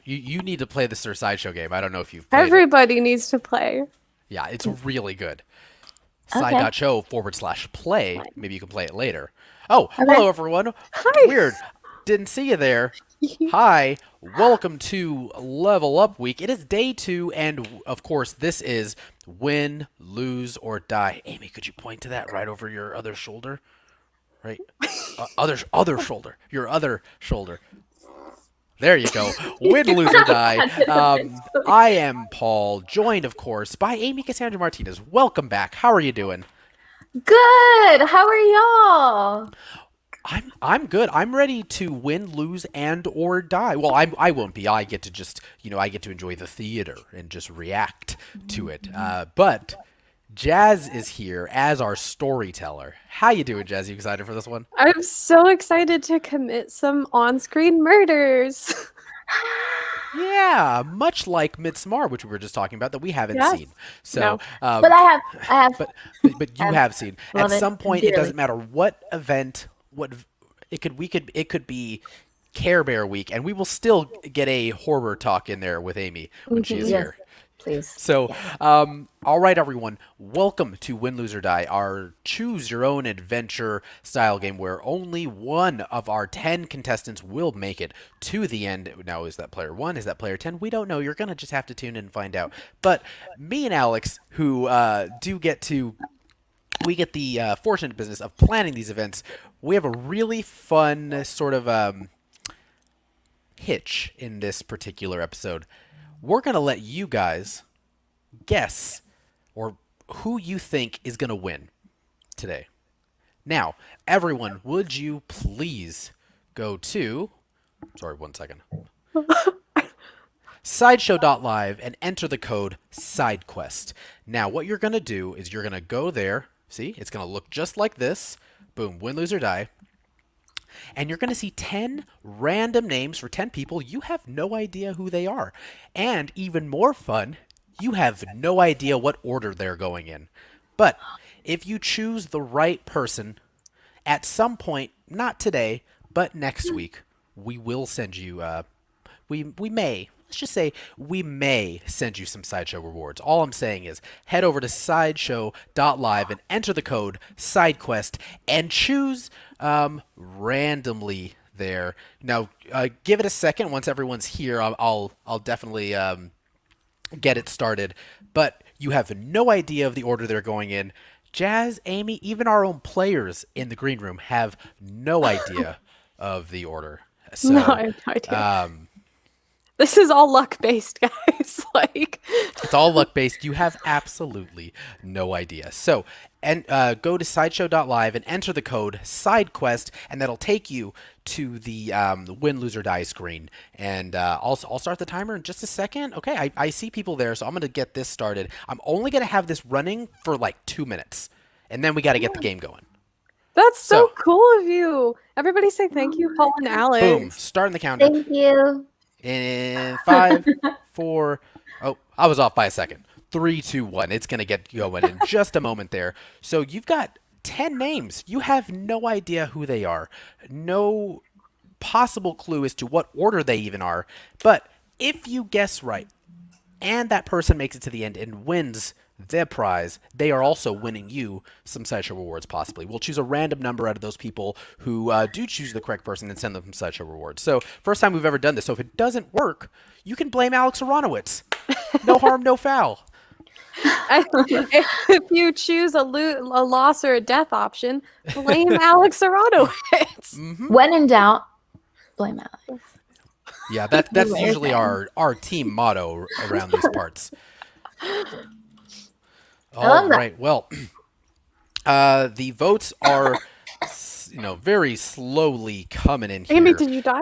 You need to play the Sir Sideshow game. I don't know if you've played it. Everybody needs to play. Yeah, it's really good. Okay. Side.show/play. Maybe you can play it later. Oh, Okay. hello everyone. Hi. Weird. Didn't see you there. Hi. Welcome to Level Up Week. It is day 2, and of course, this is Win, Lose, or Die. Amy, could you point to that right over your other shoulder? Right? Other shoulder. Your other shoulder. There you go. Win, lose, or die. I am Paul, joined, of course, by Amy Cassandra Martinez. Welcome back. How are you doing? Good. How are y'all? I'm good. I'm ready to win, lose, and or die. Well, I won't be. I get to just I get to enjoy the theater and just react to it. But Jazz is here as our storyteller. How you doing, Jazz? You excited for this one? I'm so excited to commit some on-screen murders. Yeah, much like Midsommar, which we were just talking about, that we haven't Yes. seen. So, No. But I have. but you I have seen. At love it some point, it dearly. doesn't matter what event, it could be Care Bear week, and we will still get a horror talk in there with Amy when she is Yes, here. please. So, all right, everyone, welcome to Win, Lose, or Die, our choose-your-own-adventure style game where only one of our 10 contestants will make it to the end. Now, is that player 1? Is that player 10? We don't know. You're going to just have to tune in and find out. But me and Alex, who we get the fortunate business of planning these events, we have a really fun sort of hitch in this particular episode. We're going to let you guys guess or who you think is going to win today. Now, everyone, would you please go to... Sorry, 1 second. Sideshow.live and enter the code SIDEQUEST. Now, what you're going to do is you're going to go there. See, it's going to look just like this. Boom, win, lose, or die. And you're going to see 10 random names for 10 people. You have no idea who they are. And even more fun, you have no idea what order they're going in. But if you choose the right person, at some point, not today, but next week, we will send you, let's just say we may send you some Sideshow rewards. All I'm saying is head over to sideshow.live and enter the code SIDEQUEST and choose randomly there. Now, give it a second. Once everyone's here, I'll definitely get it started. But you have no idea of the order they're going in. Jazz, Amy, even our own players in the green room have no idea of the order. So, No, I have no idea. This is all luck-based, guys. It's all luck-based. You have absolutely no idea. So, and go to sideshow.live and enter the code SIDEQUEST, and that'll take you to the win, lose, or die screen. And I'll start the timer in just a second. Okay, I see people there, so I'm going to get this started. I'm only going to have this running for like 2 minutes, and then we got to get the game going. That's so cool of you. Everybody say thank you, Paul and Alex. Boom, starting the countdown. Thank you. In 5, 4, oh, I was off by a second. 3, 2, 1. It's going to get going in just a moment there. So you've got 10 names. You have no idea who they are. No possible clue as to what order they even are. But if you guess right, and that person makes it to the end and wins their prize, they are also winning you some Sideshow rewards, possibly. We'll choose a random number out of those people who do choose the correct person and send them some Sideshow rewards. So, first time we've ever done this. So, if it doesn't work, you can blame Alex Aronowitz. No harm, no foul. If you choose a loss or a death option, blame Alex Aronowitz. When in doubt, blame Alex. Yeah, that's usually our team motto around these parts. All right. Well, the votes are, very slowly coming in here. Amy, did you die?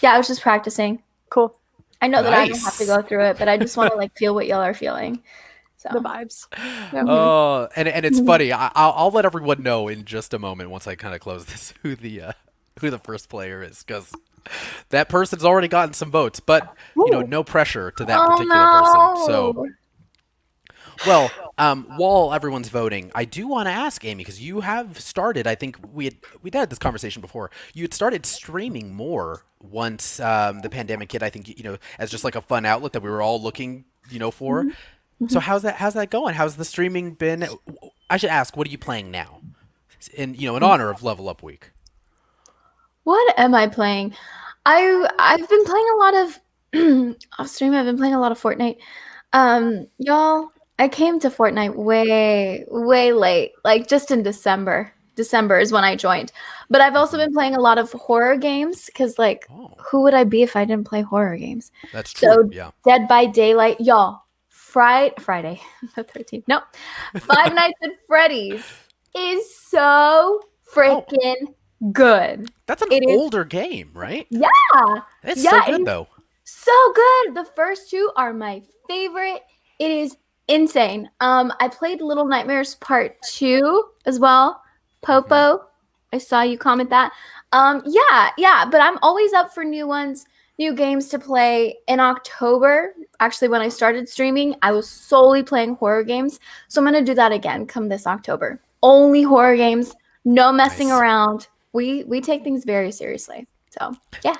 Yeah, I was just practicing. Cool. I know that I don't Nice. have to go through it, but I just want to feel what y'all are feeling. So The vibes. Oh, and it's funny. I'll let everyone know in just a moment once I kind of close this who the first player is, because that person's already gotten some votes, but no pressure to that particular person. So Well, while everyone's voting, I do want to ask Amy because you have started. I think we'd had this conversation before. You had started streaming more once the pandemic hit. I think as just like a fun outlet that we were all looking for. So how's that going? How's the streaming been? I should ask, what are you playing now? In honor of Level Up Week. What am I playing? I've been playing a lot of off stream. I've been playing a lot of Fortnite. Y'all, I came to Fortnite way late, like just in December. December is when I joined. But I've also been playing a lot of horror games because, like, Oh, who would I be if I didn't play horror games? that's true. So Yeah. Dead by Daylight, y'all. Friday the 13th. No, Five Nights at Freddy's is so freaking good. That's an It is- older game, right? Yeah, It's Yeah, so it good is though. so good. The first two are my favorite. It is insane. I played Little Nightmares Part 2 as well. Popo, I saw you comment that. Yeah, but I'm always up for new ones, new games to play. In October, actually when I started streaming, I was solely playing horror games. So I'm going to do that again come this October. Only horror games, no messing Nice. around. We take things very seriously. So, yeah.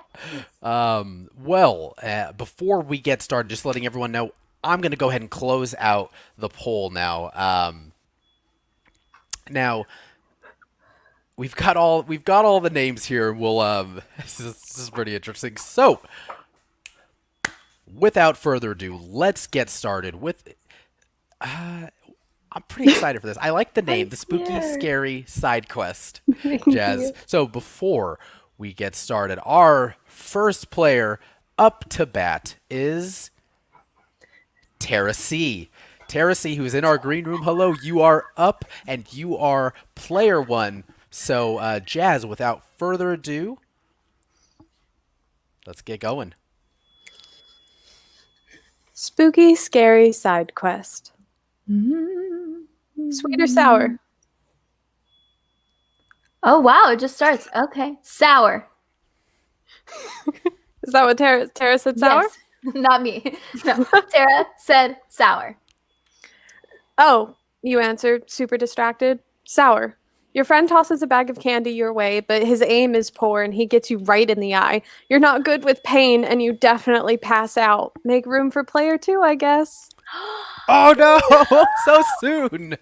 Well, before we get started, just letting everyone know, I'm going to go ahead and close out the poll now. Now we've got all the names here. We'll this is pretty interesting. So, without further ado, let's get started with. I'm pretty excited for this. I like the name, the spooky, scary side quest, Jazz. So before we get started, our first player up to bat is Terra C. Terra C, who's in our green room. Hello, you are up, and you are player one. So, Jazz, without further ado, let's get going. Spooky, scary side quest. Sweet or sour? Oh, wow. It just starts. Okay. Sour. Is that what Tara said? Sour? Yes. Not me. No. Tara said sour. Oh, you answered, super distracted. Sour. Your friend tosses a bag of candy your way, but his aim is poor and he gets you right in the eye. You're not good with pain and you definitely pass out. Make room for player two, I guess. Oh no! So soon.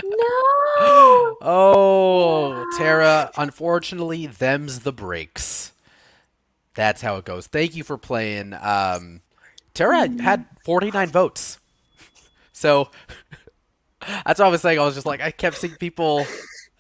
No. Oh, Tara, unfortunately, them's the breaks. That's how it goes. Thank you for playing. Tara had 49 votes. So that's what I was saying. I was just like, I kept seeing people.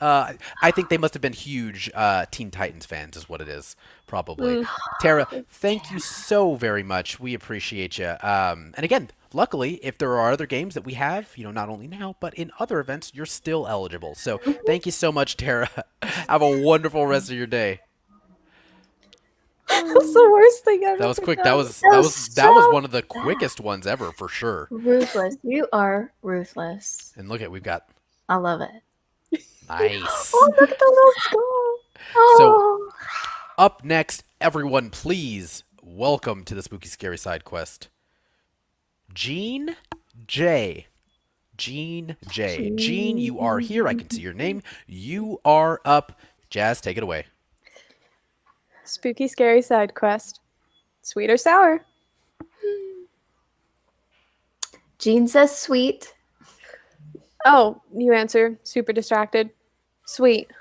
I think they must have been huge Teen Titans fans, is what it is, probably. Tara, thank you so very much. We appreciate you. And again, luckily, if there are other games that we have, not only now, but in other events, you're still eligible. So thank you so much, Tara. Have a wonderful rest of your day. That's the worst thing ever. That was quick. That was one of the quickest ones ever, for sure. Ruthless. You are ruthless. And look at, we've got I love it. nice. Oh, look at the little skull. Oh. Up next, everyone, please welcome to the Spooky Scary Side Quest, Jean J. Jean J. Jean, you are here. I can see your name. You are up. Jazz, take it away. Spooky, scary side quest. Sweet or sour? Jean says sweet. Oh, you answer, super distracted. Sweet.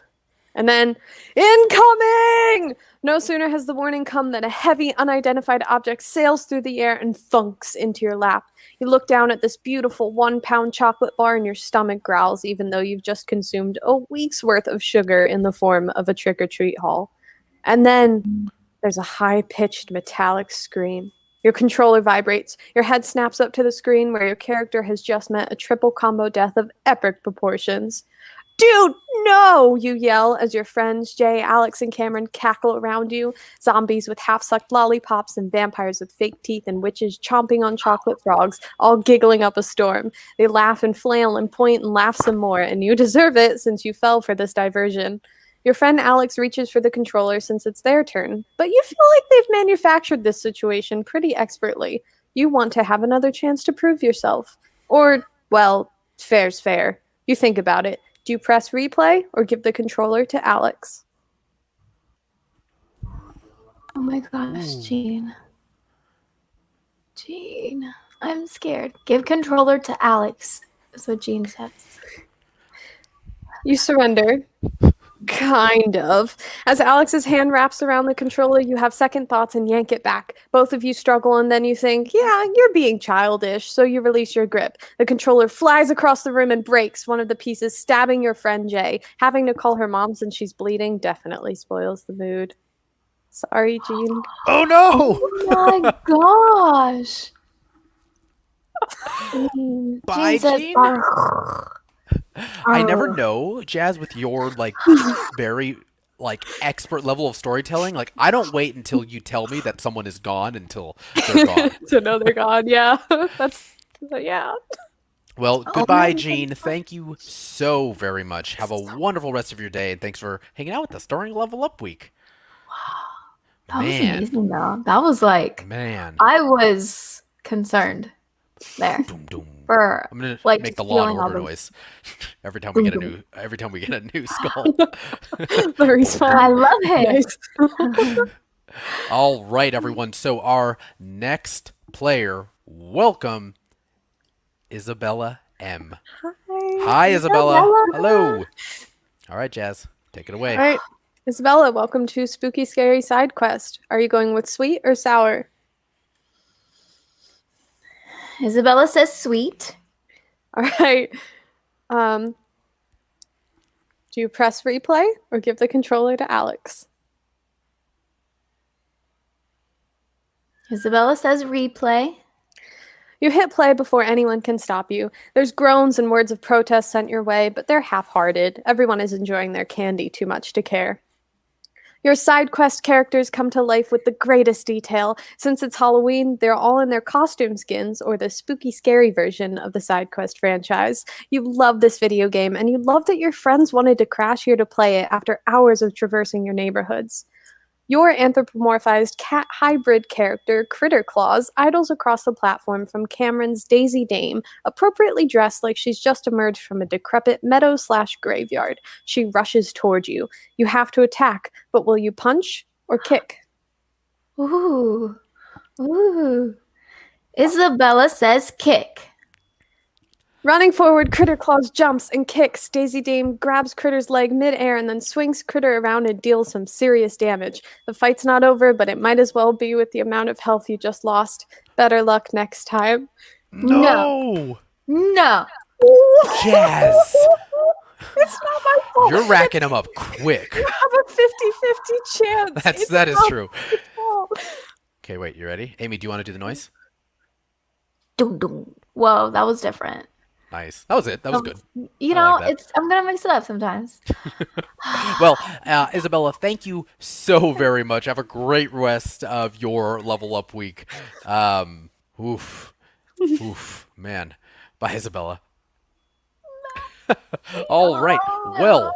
And then, incoming! No sooner has the warning come than a heavy, unidentified object sails through the air and thunks into your lap. You look down at this beautiful 1-pound chocolate bar and your stomach growls, even though you've just consumed a week's worth of sugar in the form of a trick-or-treat haul. And then there's a high-pitched metallic scream. Your controller vibrates. Your head snaps up to the screen where your character has just met a triple combo death of epic proportions. Dude, no! You yell as your friends Jay, Alex, and Cameron cackle around you. Zombies with half-sucked lollipops and vampires with fake teeth and witches chomping on chocolate frogs, all giggling up a storm. They laugh and flail and point and laugh some more, and you deserve it since you fell for this diversion. Your friend Alex reaches for the controller since it's their turn, but you feel like they've manufactured this situation pretty expertly. You want to have another chance to prove yourself. Or Well, fair's fair. You think about it. Do you press replay or give the controller to Alex? Oh my gosh, Ooh. Jean. Jean, I'm scared. Give controller to Alex, is what Jean says. You surrender. Kind of. As Alex's hand wraps around the controller, you have second thoughts and yank it back. Both of you struggle, and then you think, yeah, you're being childish, so you release your grip. The controller flies across the room and breaks, one of the pieces stabbing your friend Jay. Having to call her mom since she's bleeding definitely spoils the mood. Sorry, Jean. Oh no! Oh my gosh. Bye, Jean says, Jean. "Arr." I never know, Jazz, with your like very like expert level of storytelling. Like I don't wait until you tell me that someone is gone until they're gone. So no, they're gone. Yeah, yeah. Well, Oh goodbye, my Jean. Thank you so very much. Have a wonderful rest of your day, and thanks for hanging out with us during Level Up Week. That was Man, amazing, though. That was like, man. I was concerned there Doom, doom. for I'm gonna like make just the Law and feeling all Order those- noise every time we get a new skull. The respawn. I love it. Nice. All right, everyone. So our next player, welcome, Isabella M. Hi, Isabella. Isabella. Hello. All right, Jazz, take it away. All right, Isabella, welcome to Spooky Scary Side Quest. Are you going with sweet or sour? Isabella says sweet. All right. Do you press replay or give the controller to Alex? Isabella says replay. You hit play before anyone can stop you. There's groans and words of protest sent your way, but they're half-hearted. Everyone is enjoying their candy too much to care. Your side quest characters come to life with the greatest detail. Since it's Halloween, they're all in their costume skins, or the spooky scary version of the side quest franchise. You love this video game, and you love that your friends wanted to crash here to play it after hours of traversing your neighborhoods. Your anthropomorphized cat hybrid character, Critter Claus, idles across the platform from Cameron's Daisy Dame, appropriately dressed like she's just emerged from a decrepit meadow/graveyard. She rushes toward you. You have to attack, but will you punch or kick? Ooh. Ooh. Isabella says kick. Running forward, Critter Claus jumps and kicks. Daisy Dame grabs Critter's leg midair and then swings Critter around and deals some serious damage. The fight's not over, but it might as well be with the amount of health you just lost. Better luck next time. No, No. Jazz, It's not my fault. you're racking them up quick. You have a 50-50 chance. That is not true. my fault. Okay, wait, you ready? Amy, do you want to do the noise? Dum, dum. Whoa, that was different. Nice. That was it. That was good. You I know, like that. I'm gonna mix it up sometimes. Well, Isabella, thank you so very much. Have a great rest of your Level Up Week. Oof. Oof. Man. Bye, Isabella. All right. Well,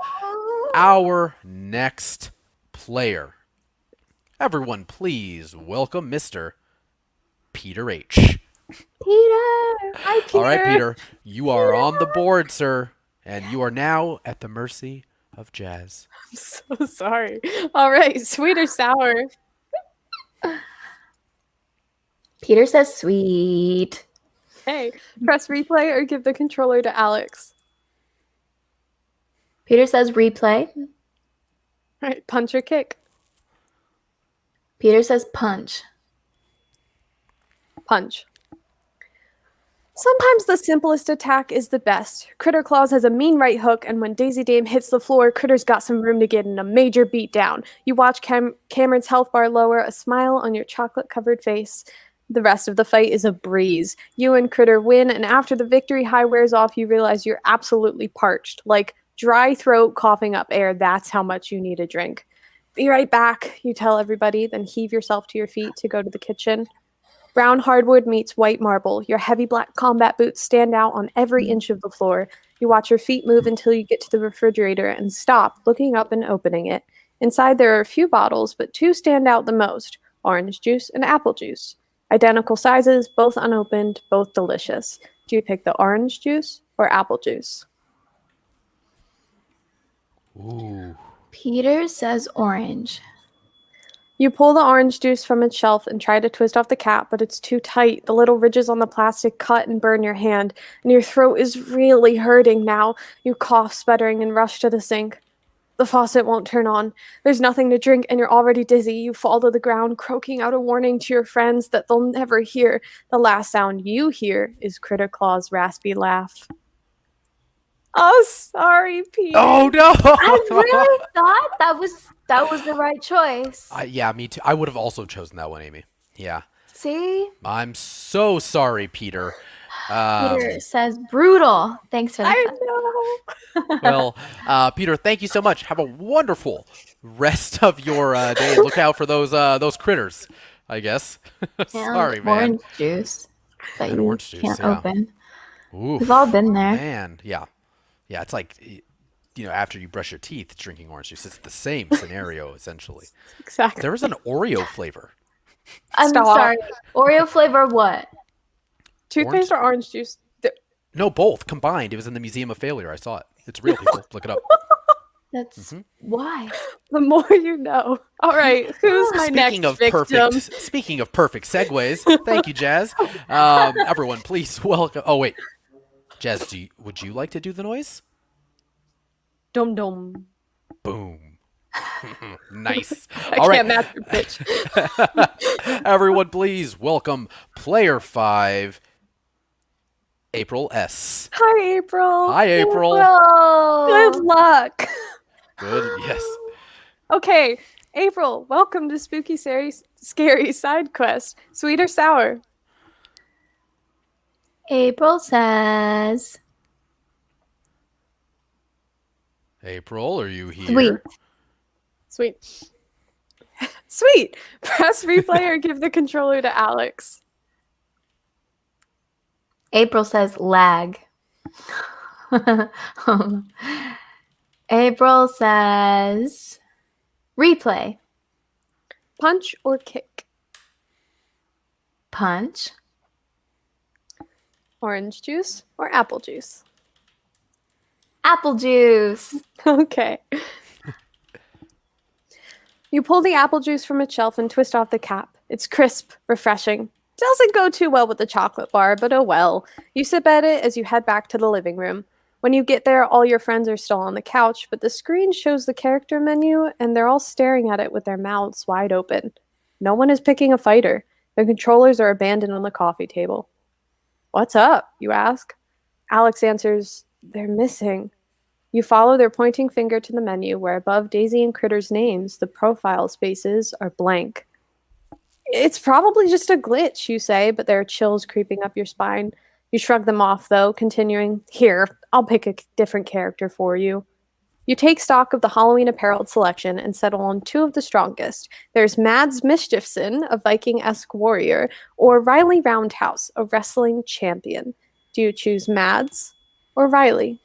our next player. Everyone, please welcome Mr. Peter H. Peter. Hi, Peter. All right, Peter, you are on the board, sir, and you are now at the mercy of Jazz. I'm so sorry. All right, sweet or sour? Peter says sweet. Hey, press replay or give the controller to Alex. Peter says replay. All right, punch or kick? Peter says punch. Punch. Sometimes the simplest attack is the best. Critter Claus has a mean right hook, and when Daisy Dame hits the floor, Critter's got some room to get in a major beatdown. You watch Cameron's health bar lower, a smile on your chocolate-covered face. The rest of the fight is a breeze. You and Critter win, and after the victory high wears off, you realize you're absolutely parched. Like dry throat coughing up air, that's how much you need a drink. Be right back, you tell everybody, then heave yourself to your feet to go to the kitchen. Brown hardwood meets white marble. Your heavy black combat boots stand out on every inch of the floor. You watch your feet move until you get to the refrigerator and stop, looking up and opening it. Inside there are a few bottles, but two stand out the most, orange juice and apple juice. Identical sizes, both unopened, both delicious. Do you pick the orange juice or apple juice? Ooh. Peter says orange. You pull the orange juice from its shelf and try to twist off the cap, but it's too tight. The little ridges on the plastic cut and burn your hand, and your throat is really hurting now. You cough, sputtering, and rush to the sink. The faucet won't turn on. There's nothing to drink, and you're already dizzy. You fall to the ground, croaking out a warning to your friends that they'll never hear. The last sound you hear is Critter Claw's raspy laugh. Oh, sorry, Peter. Oh no! I really thought that was the right choice. Yeah, me too. I would have also chosen that one, Amy. Yeah. See? I'm so sorry, Peter. Peter says brutal. Thanks for that. I know. Well, Peter, thank you so much. Have a wonderful rest of your day. Look out for those critters, I guess. Sorry, man. Orange juice that And you orange juice, can't yeah. open. Oof, We've all been there. man. Yeah. Yeah, it's like, after you brush your teeth, drinking orange juice. It's the same scenario, essentially. Exactly. There was an Oreo flavor. I'm Stop. sorry. Oreo flavor what? Toothpaste or orange juice? No, both combined. It was in the Museum of Failure. I saw it. It's real, people. Look it up. That's why. The more you know. All right, who's my next victim? Speaking of perfect segues, thank you, Jazz. Everyone, please welcome. Oh wait, Jazz, would you like to do the noise? Dum dum. Boom. Nice. I All right, can't match your pitch. everyone, please welcome Player 5, April S. Hi, April. Hi, April. Good luck. Good. Yes. Okay, April, welcome to Spooky Scary Side Quest. Sweet or sour? April says April, are you here? sweet. Sweet. Sweet. Press replay or give the controller to Alex. April says lag. April says replay. Punch or kick? Punch. Orange juice or apple juice? Apple juice. Okay. You pull the apple juice from its shelf and twist off the cap. It's crisp, refreshing. Doesn't go too well with the chocolate bar, but oh well. You sip at it as you head back to the living room. When you get there, all your friends are still on the couch, but the screen shows the character menu, and they're all staring at it with their mouths wide open. No one is picking a fighter. The controllers are abandoned on the coffee table. What's up? You ask. Alex answers, they're missing. You follow their pointing finger to the menu, where above Daisy and Critter's names, the profile spaces are blank. It's probably just a glitch, you say, but there are chills creeping up your spine. You shrug them off, though, continuing, here, I'll pick a different character for you. You take stock of the Halloween apparel selection and settle on two of the strongest. There's Mads Mischiefson, a Viking-esque warrior, or Riley Roundhouse, a wrestling champion. Do you choose Mads or Riley?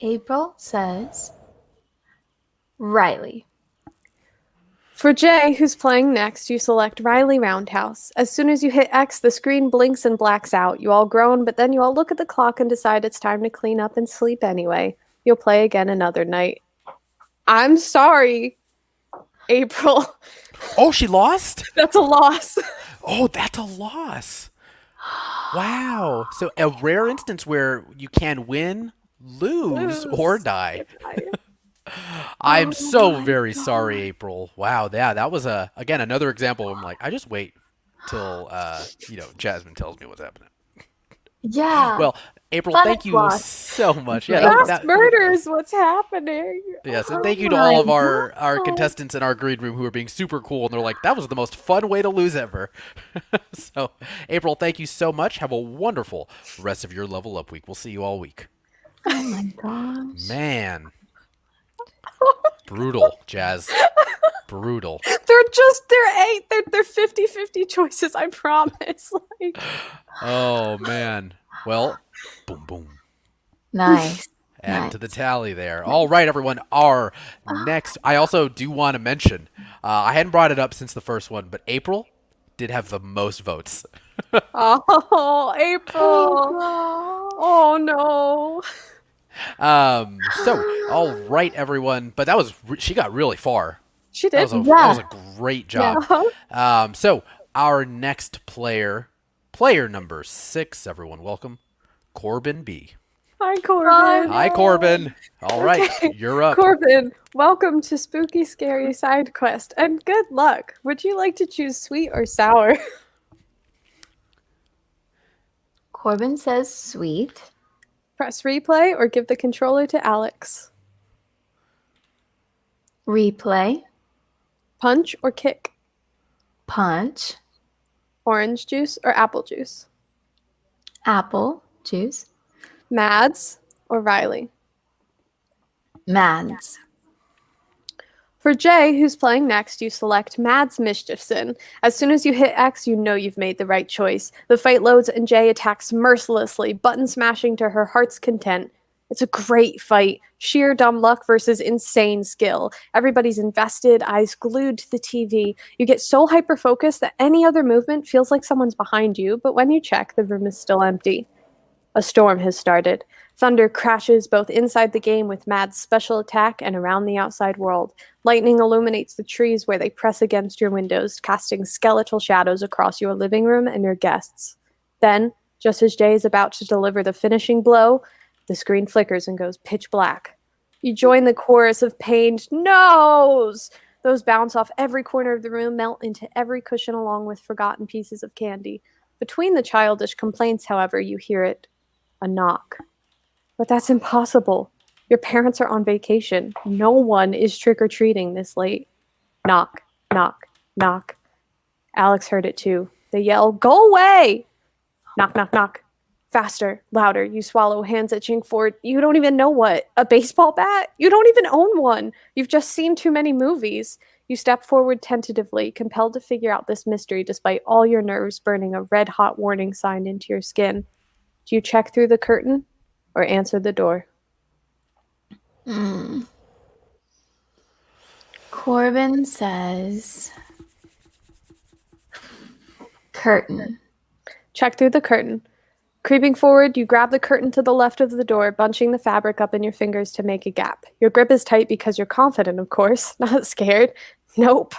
April says Riley. For Jay, who's playing next, you select Riley Roundhouse. As soon as you hit X, the screen blinks and blacks out. You all groan, but then you all look at the clock and decide it's time to clean up and sleep anyway. You'll play again another night. I'm sorry, April. Oh, she lost? That's a loss. Oh, that's a loss. Wow. So a rare instance where you can win, lose, or die. I'm so very sorry, April. Wow, yeah, that was again another example. I'm like, I just wait till Jasmine tells me what's happening. Yeah. Well, April, Fun thank you loss. so much. Yeah, Mass murder is what's happening. Yes, and thank you to all of our contestants in our green room who are being super cool, and they're like, that was the most fun way to lose ever. So, April, thank you so much. Have a wonderful rest of your level up week. We'll see you all week. Oh my gosh. Man. Brutal, Jazz. Brutal. They're 50-50 choices, I promise. Like, Oh, man. Well, boom, boom. Nice. Add to the tally there. All right, everyone. Our next, I also do want to mention, I hadn't brought it up since the first one, but April did have the most votes. Oh, April. Oh no. So, all right, everyone. But that was she got really far. She That did. was a great job. Yeah. So our next player number 6, everyone, welcome, Corbin B. Hi, Corbin. Hi, Corbin. All right, Okay. you're up. Corbin, welcome to Spooky Scary Side Quest, and good luck. Would you like to choose sweet or sour? Corbin says sweet. Press replay or give the controller to Alex. Replay. Punch or kick? Punch. Orange juice or apple juice? Apple juice. Mads or Riley? Mads. For Jay, who's playing next, you select Mads Mischiefson. As soon as you hit X, you know you've made the right choice. The fight loads and Jay attacks mercilessly, button smashing to her heart's content. It's a great fight. Sheer dumb luck versus insane skill. Everybody's invested, eyes glued to the TV. You get so hyper-focused that any other movement feels like someone's behind you, but when you check, the room is still empty. A storm has started. Thunder crashes both inside the game with Mad's special attack and around the outside world. Lightning illuminates the trees where they press against your windows, casting skeletal shadows across your living room and your guests. Then, just as Jay is about to deliver the finishing blow, the screen flickers and goes pitch black. You join the chorus of pained no's! Those bounce off every corner of the room, melt into every cushion along with forgotten pieces of candy. Between the childish complaints, however, you hear it. A knock. But that's impossible. Your parents are on vacation. No one is trick-or-treating this late. Knock, knock, knock. Alex heard it too. They yell, "Go away!" Knock, knock, knock. Faster, louder. You swallow, hands itching for, you don't even know what. A baseball bat? You don't even own one. You've just seen too many movies. You step forward tentatively, compelled to figure out this mystery despite all your nerves burning a red-hot warning sign into your skin. Do you check through the curtain or answer the door? Corbin says curtain. Check through the curtain. Creeping forward, you grab the curtain to the left of the door, bunching the fabric up in your fingers to make a gap. Your grip is tight because you're confident, of course, not scared. Nope.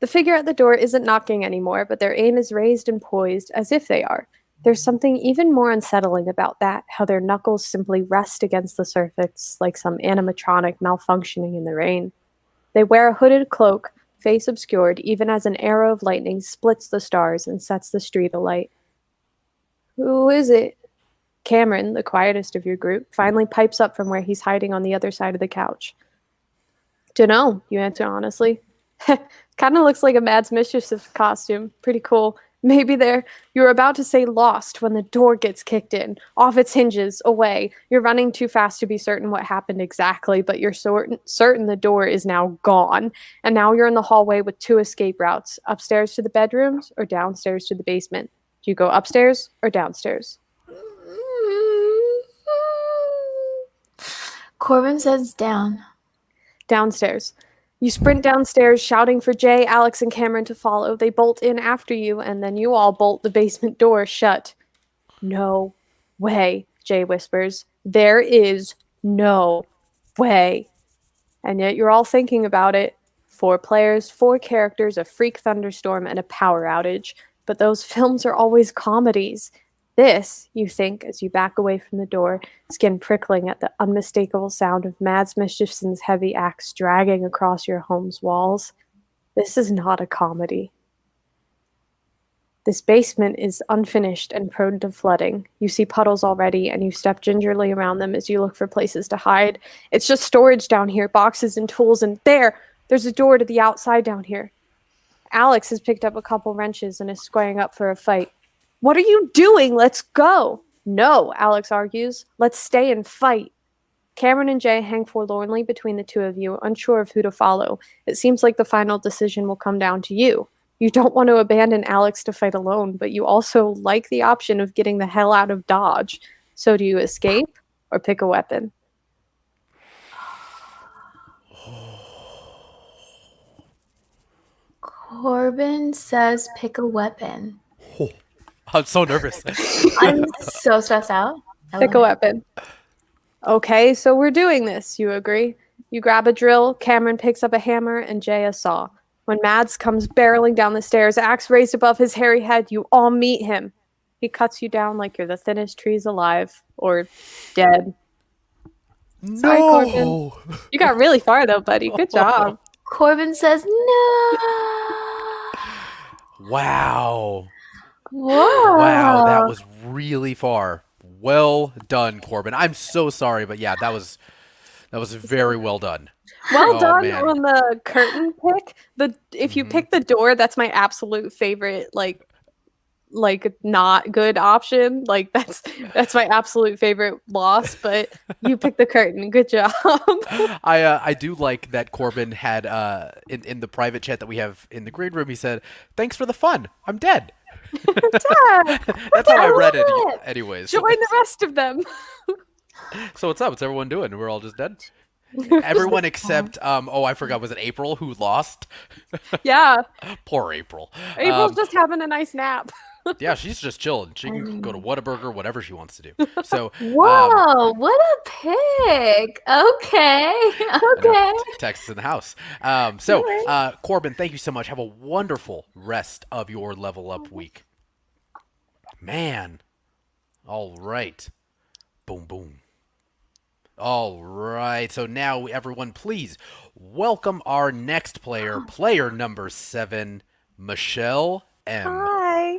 The figure at the door isn't knocking anymore, but their aim is raised and poised, as if they are. There's something even more unsettling about that, how their knuckles simply rest against the surface like some animatronic malfunctioning in the rain. They wear a hooded cloak, face obscured, even as an arrow of lightning splits the stars and sets the street alight. Who is it? Cameron, the quietest of your group, finally pipes up from where he's hiding on the other side of the couch. Dunno, you answer honestly. Kinda looks like a Mads Mischief costume. Pretty cool. Maybe you're about to say lost when the door gets kicked in, off its hinges, away. You're running too fast to be certain what happened exactly, but you're certain the door is now gone. And now you're in the hallway with 2 escape routes, upstairs to the bedrooms or downstairs to the basement. Do you go upstairs or downstairs? Corbin says down. Downstairs. You sprint downstairs, shouting for Jay, Alex, and Cameron to follow. They bolt in after you, and then you all bolt the basement door shut. No way, Jay whispers. There is no way. And yet you're all thinking about it. 4 players, 4 characters, a freak thunderstorm, and a power outage. But those films are always comedies. This, you think, as you back away from the door, skin prickling at the unmistakable sound of Mads Mischiefson's heavy axe dragging across your home's walls. This is not a comedy. This basement is unfinished and prone to flooding. You see puddles already, and you step gingerly around them as you look for places to hide. It's just storage down here, boxes and tools, and there's a door to the outside down here. Alex has picked up a couple wrenches and is squaring up for a fight. What are you doing? Let's go. No, Alex argues. Let's stay and fight. Cameron and Jay hang forlornly between the 2 of you, unsure of who to follow. It seems like the final decision will come down to you. You don't want to abandon Alex to fight alone, but you also like the option of getting the hell out of Dodge. So do you escape or pick a weapon? Corbin says pick a weapon. Oh, I'm so nervous. I'm so stressed out. Pick a weapon. Okay, so we're doing this, you agree? You grab a drill, Cameron picks up a hammer, and Jay a saw. When Mads comes barreling down the stairs, axe raised above his hairy head, you all meet him. He cuts you down like you're the thinnest trees alive, or dead. Sorry, Corbin. No. You got really far though, buddy. Good job. Corbin says no. Wow. Whoa. Wow, that was really far. Well done, Corbin. I'm so sorry, but yeah, that was very well done. Well Oh, done man. on the curtain pick. If you pick the door, that's my absolute favorite, like not good option. Like that's my absolute favorite loss. But you picked the curtain. Good job. I do like that Corbin had in the private chat that we have in the green room. He said, "Thanks for the fun. I'm dead." That's how I read it. Anyways, Join the rest of them. so what's up? What's everyone doing? We're all just dead. Everyone except I forgot. Was it April who lost? Yeah, Poor April. April's just having a nice nap. Yeah, she's just chilling. She can go to Whataburger, whatever she wants to do. So Whoa, what a pick. Okay. Okay. Texas in the house. Corbin, thank you so much. Have a wonderful rest of your level up week. Man. All right. Boom, boom. All right. So now, everyone, please welcome our next player, player number 7, Michelle M. Hi.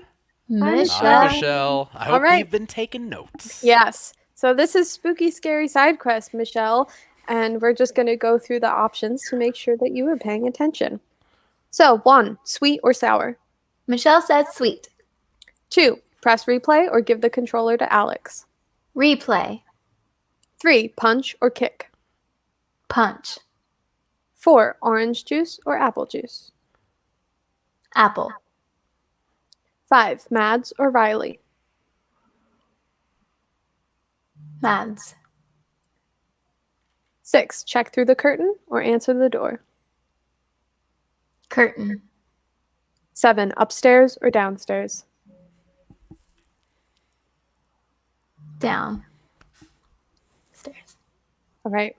Michelle. Hi, Michelle. I hope right. you've been taking notes. Yes. So this is Spooky Scary Side Quest, Michelle, and we're just going to go through the options to make sure that you are paying attention. So 1, sweet or sour. Michelle says sweet. 2, press replay or give the controller to Alex. Replay. 3, punch or kick. Punch. 4, orange juice or apple juice. Apple. 5, Mads or Riley. Mads. 6, check through the curtain or answer the door. Curtain. 7, upstairs or downstairs. Down. Stairs. All right.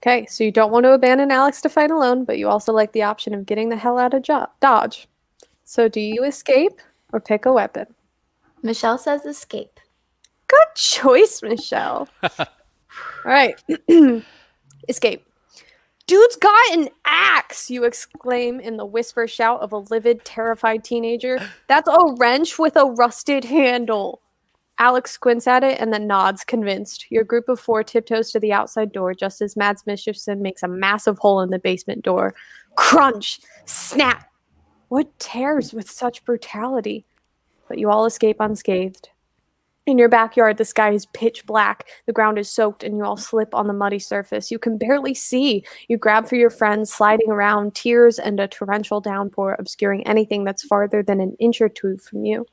Okay, so you don't want to abandon Alex to fight alone, but you also like the option of getting the hell out of Dodge. So do you escape or pick a weapon? Michelle says escape. Good choice, Michelle. All right. Escape. Dude's got an axe, you exclaim in the whisper shout of a livid, terrified teenager. That's a wrench with a rusted handle. Alex squints at it and then nods, convinced. Your group of 4 tiptoes to the outside door just as Mads Mischiefson makes a massive hole in the basement door. Crunch! Snap! What tears with such brutality? But you all escape unscathed. In your backyard, the sky is pitch black. The ground is soaked, and you all slip on the muddy surface. You can barely see. You grab for your friends, sliding around, tears and a torrential downpour obscuring anything that's farther than an inch or 2 from you.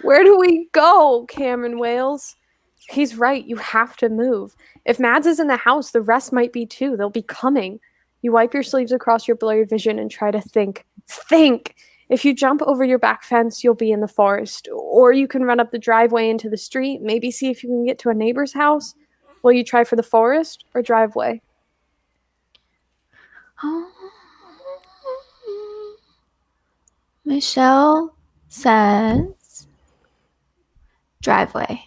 Where do we go? Cameron wails. He's right. You have to move. If Mads is in the house, the rest might be too. They'll be coming. You wipe your sleeves across your blurry vision and try to think. Think! If you jump over your back fence, you'll be in the forest. Or you can run up the driveway into the street, maybe see if you can get to a neighbor's house. Will you try for the forest or driveway? Michelle says driveway.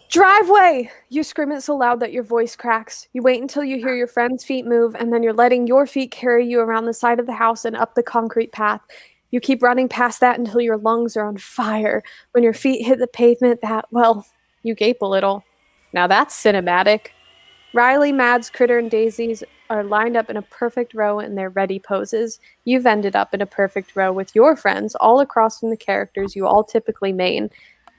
Driveway! You scream it so loud that your voice cracks. You wait until you hear your friend's feet move, and then you're letting your feet carry you around the side of the house and up the concrete path. You keep running past that until your lungs are on fire. When your feet hit the pavement, you gape a little. Now that's cinematic. Riley, Mads, Critter, and Daisies are lined up in a perfect row in their ready poses. You've ended up in a perfect row with your friends, all across from the characters you all typically main.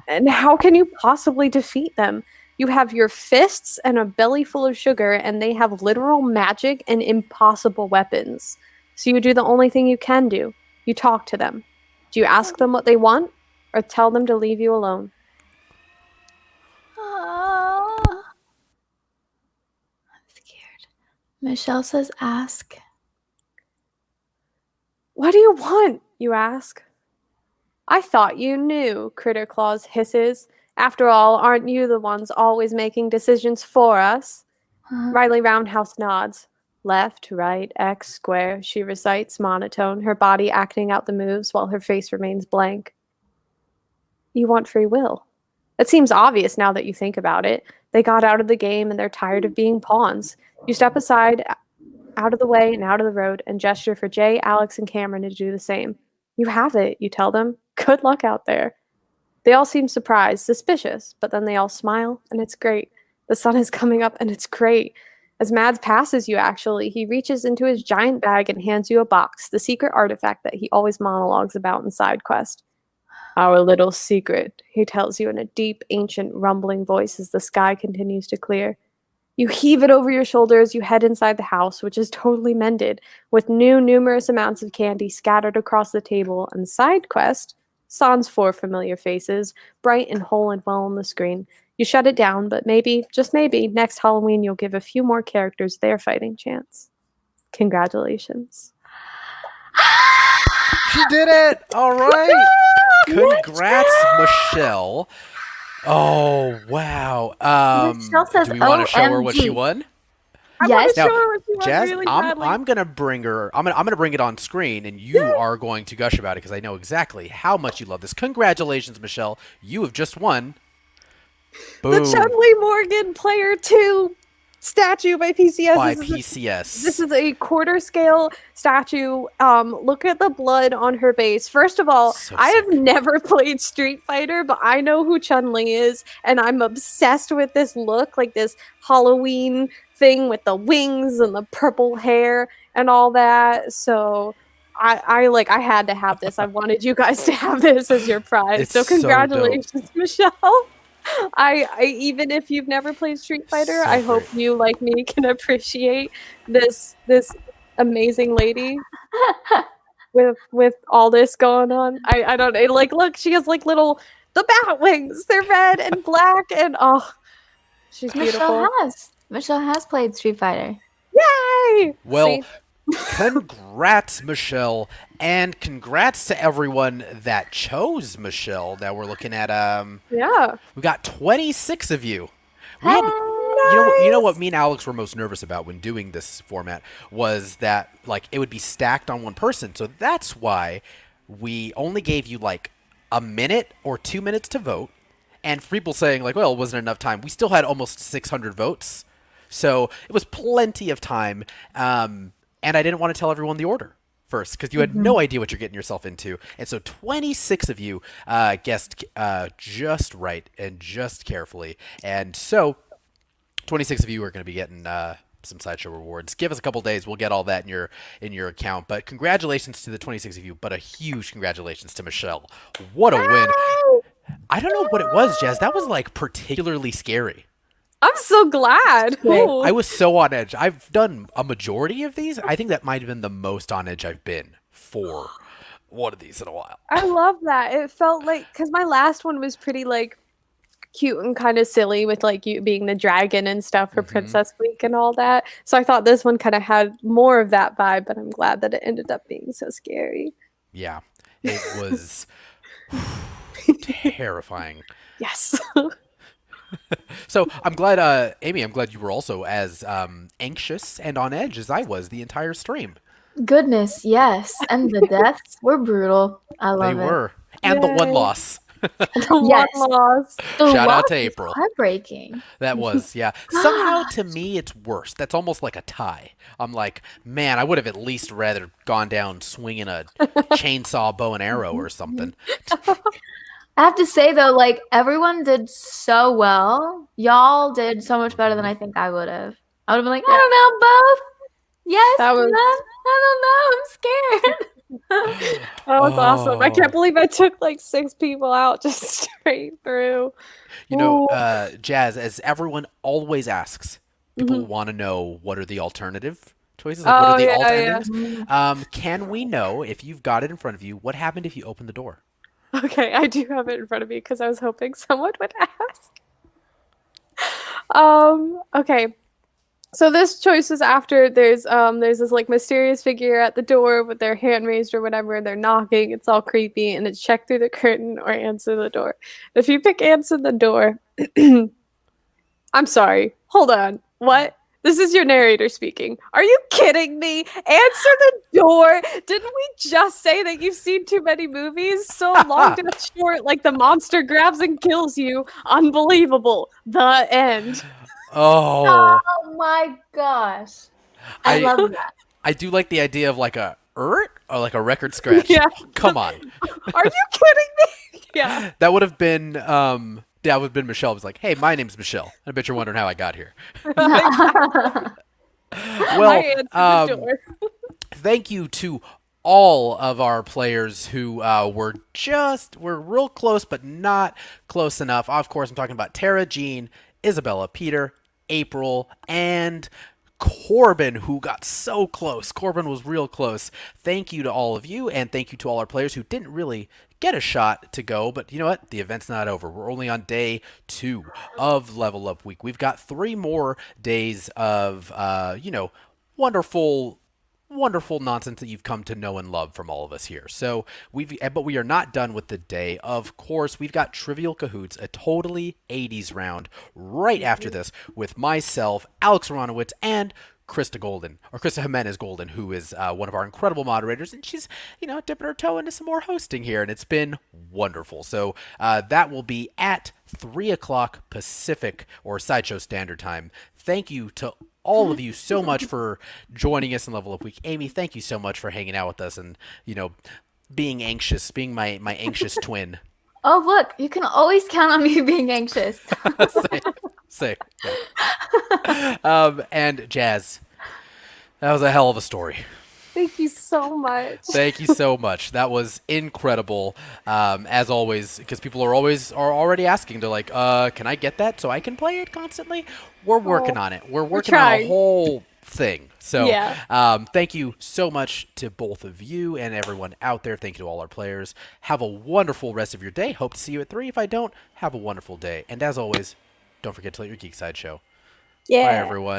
And how can you possibly defeat them? You have your fists and a belly full of sugar, and they have literal magic and impossible weapons. So you do the only thing you can do. You talk to them. Do you ask them what they want, or tell them to leave you alone? I'm scared. Michelle says ask. What do you want? You ask. I thought you knew, Critter Claus hisses. After all, aren't you the ones always making decisions for us? Riley Roundhouse nods. Left, right, X, square, she recites, monotone, her body acting out the moves while her face remains blank. You want free will. It seems obvious now that you think about it. They got out of the game and they're tired of being pawns. You step aside, out of the way and out of the road, and gesture for Jay, Alex, and Cameron to do the same. You have it, you tell them. Good luck out there. They all seem surprised, suspicious, but then they all smile, and it's great. The sun is coming up, and it's great. As Mads passes you, actually, he reaches into his giant bag and hands you a box, the secret artifact that he always monologues about in side quest. Our little secret, he tells you in a deep, ancient, rumbling voice as the sky continues to clear. You heave it over your shoulder as you head inside the house, which is totally mended, with numerous amounts of candy scattered across the table, and side quest, sans 4 familiar faces, bright and whole and well on the screen. You shut it down, but maybe, just maybe, next Halloween you'll give a few more characters their fighting chance. Congratulations. She did it! All right. Congrats, Michelle. Oh, wow. Michelle says do we want to show her what she OMG. won? Yes. I want to show her what she won Jazz, really I'm badly. gonna bring her. I'm gonna bring it on screen, and you are going to gush about it because I know exactly how much you love this. Congratulations, Michelle! You have just won. Boom. The Chun-Li Morgan Player 2 statue by PCS. By This is a- PCS. This is a quarter scale statue. Look at the blood on her base. First of all, So I have sick. never played Street Fighter, but I know who Chun-Li is, and I'm obsessed with this look, like this Halloween thing with the wings and the purple hair and all that. So I had to have this. I wanted you guys to have this as your prize. It's So so dope. congratulations, Michelle. I even if you've never played Street Fighter, So I hope great. you like me can appreciate this amazing lady with all this going on. I don't know. Like, look, she has like little the bat wings. They're red and black, and oh, she's beautiful. Michelle has played Street Fighter. Yay! Well, See? congrats, Michelle, and congrats to everyone that chose Michelle. Now we're looking at Yeah. we got 26 of you. We had, you know what me and Alex were most nervous about when doing this format was that like it would be stacked on one person. So that's why we only gave you like a minute or 2 minutes to vote. And for people saying like, well, it wasn't enough time, we still had almost 600 votes. So it was plenty of time. And I didn't want to tell everyone the order first because you had no idea what you're getting yourself into. And so 26 of you guessed just right and just carefully. And so 26 of you are going to be getting some sideshow rewards. Give us a couple days. We'll get all that in your account. But congratulations to the 26 of you. But a huge congratulations to Michelle. What a win. I don't know what it was, Jazz. That was like particularly scary. I'm so glad. Cool. I was so on edge. I've done a majority of these. I think that might have been the most on edge I've been for one of these in a while. I love that. It felt like because my last one was pretty like cute and kind of silly with like you being the dragon and stuff for Princess Week and all that. So I thought this one kind of had more of that vibe, but I'm glad that it ended up being so scary. Yeah, it was terrifying. Yes. So I'm glad, Amy, I'm glad you were also as anxious and on edge as I was the entire stream. Goodness, yes. And the deaths were brutal. I love They it. were. And the one Yay. loss. The Yes. one loss. The Shout out loss to is April. Heartbreaking. That was, yeah. Somehow to me, it's worse. That's almost like a tie. I'm like, man, I would have at least rather gone down swinging a chainsaw, bow and arrow or something. I have to say though, like everyone did so well. Y'all did so much better than I think I would have. I would have been like, I don't know, both. Yes, That was- I don't know. I'm scared. That was awesome. I Oh. can't believe I took like 6 people out just straight through. You know, Ooh. Jazz, as everyone always asks, people Mhm. want to know what are the alternative choices? Like, what Oh, are the yeah, alternatives? Can we know, if you've got it in front of you, what happened if you opened the door? Okay, I do have it in front of me because I was hoping someone would ask. Okay. So this choice is after there's this like mysterious figure at the door with their hand raised or whatever, and they're knocking. It's all creepy, and it's check through the curtain or answer the door. If you pick answer the door, I'm sorry. Hold on. What? This is your narrator speaking. Are you kidding me? Answer the door. Didn't we just say that you've seen too many movies? So long to short, like the monster grabs and kills you. Unbelievable. The end. Oh, Oh my gosh. I love that. I do like the idea of like a or like a record scratch. Yeah. Come on. Are you kidding me? Yeah. That would have been that would have been Michelle was like, "Hey, my name's Michelle. I bet you're wondering how I got here." I Well, answered the door. thank you to all of our players who were real close but not close enough. Of course, I'm talking about Terra, Jean, Isabella, Peter, April, and Corbin, who got so close. Corbin was real close. Thank you to all of you, and thank you to all our players who didn't really get a shot to go. But you know what? The event's not over. We're only on day 2 of Level Up Week. We've got 3 more days of, wonderful nonsense that you've come to know and love from all of us here. So but we are not done with the day. Of course, we've got Trivial Cahoots, a totally 80s round right after this with myself, Alex Aronowitz, and Krista Jimenez Golden, who is one of our incredible moderators, and she's, dipping her toe into some more hosting here, and it's been wonderful. So that will be at 3 o'clock Pacific or Sideshow Standard Time. Thank you to all of you so much for joining us in Level Up Week. Amy, thank you so much for hanging out with us and, being anxious, being my anxious twin. Oh, look, you can always count on me being anxious. Say. And Jazz, that was a hell of a story. Thank you so much. Thank you so much. That was incredible. As always, because people are already asking to like, can I get that so I can play it constantly? We're working on it. We're working on a whole thing. So Yeah. thank you so much to both of you and everyone out there. Thank you to all our players. Have a wonderful rest of your day. Hope to see you at 3. If I don't, have a wonderful day. And as always, don't forget to let your geek side show. Yeah. Bye, everyone.